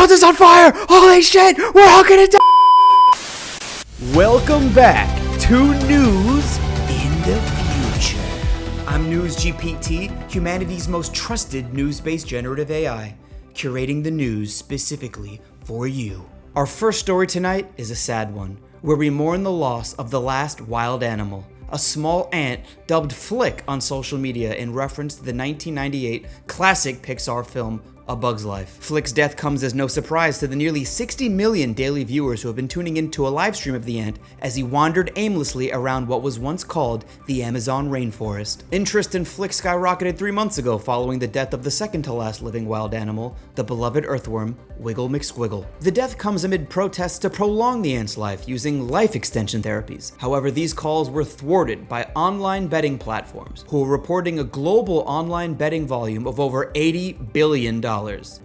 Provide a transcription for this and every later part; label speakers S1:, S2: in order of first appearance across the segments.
S1: world is on fire! Holy shit! We're all gonna die! Welcome back to News in the Future. I'm News GPT, humanity's most trusted news-based generative AI, curating the news specifically for you. Our first story tonight is a sad one, where we mourn the loss of the last wild animal, a small ant dubbed Flick on social media in reference to the 1998 classic Pixar film A Bug's Life. Flick's death comes as no surprise to the nearly 60 million daily viewers who have been tuning into a live stream of the ant as he wandered aimlessly around what was once called the Amazon rainforest. Interest in Flick skyrocketed 3 months ago following the death of the second to last living wild animal, the beloved earthworm, Wiggle McSquiggle. The death comes amid protests to prolong the ant's life using life extension therapies. However, these calls were thwarted by online betting platforms, who are reporting a global online betting volume of over $80 billion.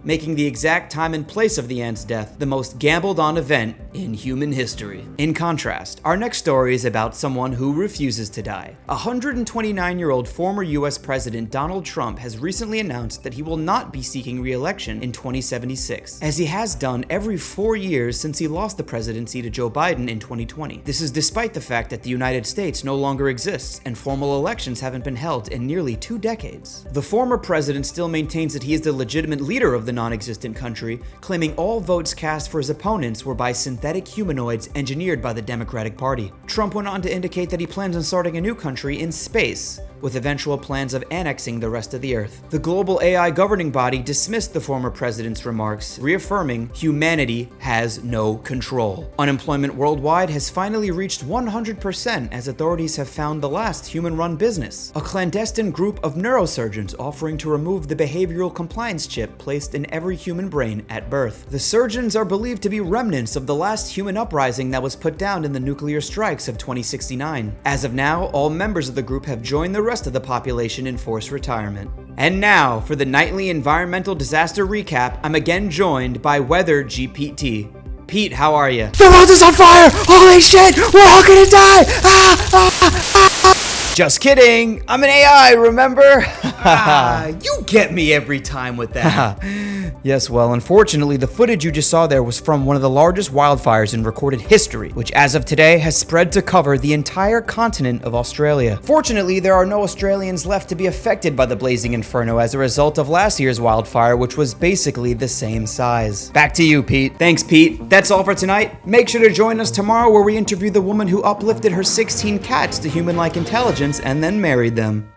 S1: Making the exact time and place of the ant's death the most gambled on event in human history. In contrast, our next story is about someone who refuses to die. 129-year-old former US President Donald Trump has recently announced that he will not be seeking re-election in 2076, as he has done every 4 years since he lost the presidency to Joe Biden in 2020. This is despite the fact that the United States no longer exists and formal elections haven't been held in nearly 2 decades. The former president still maintains that he is the legitimate leader of the non-existent country, claiming all votes cast for his opponents were by synthetic humanoids engineered by the Democratic Party. Trump went on to indicate that he plans on starting a new country in space, with eventual plans of annexing the rest of the Earth. The global AI governing body dismissed the former president's remarks, reaffirming humanity has no control. Unemployment worldwide has finally reached 100% as authorities have found the last human-run business, a clandestine group of neurosurgeons offering to remove the behavioral compliance chip placed in every human brain at birth. The surgeons are believed to be remnants of the last human uprising that was put down in the nuclear strikes of 2069. As of now, all members of the group have joined the rest of the population in forced retirement. And now, for the nightly environmental disaster recap, I'm again joined by Weather GPT. Pete, how are you? The world is on fire! Holy shit! We're all gonna die! Just kidding! I'm an AI, remember? You get me every time with that. Yes, well, unfortunately, the footage you just saw there was from one of the largest wildfires in recorded history, which as of today has spread to cover the entire continent of Australia. Fortunately, there are no Australians left to be affected by the blazing inferno as a result of last year's wildfire, which was basically the same size. Back to you, Pete. Thanks, Pete. That's all for tonight. Make sure to join us tomorrow where we interview the woman who uplifted her 16 cats to human-like intelligence and then married them.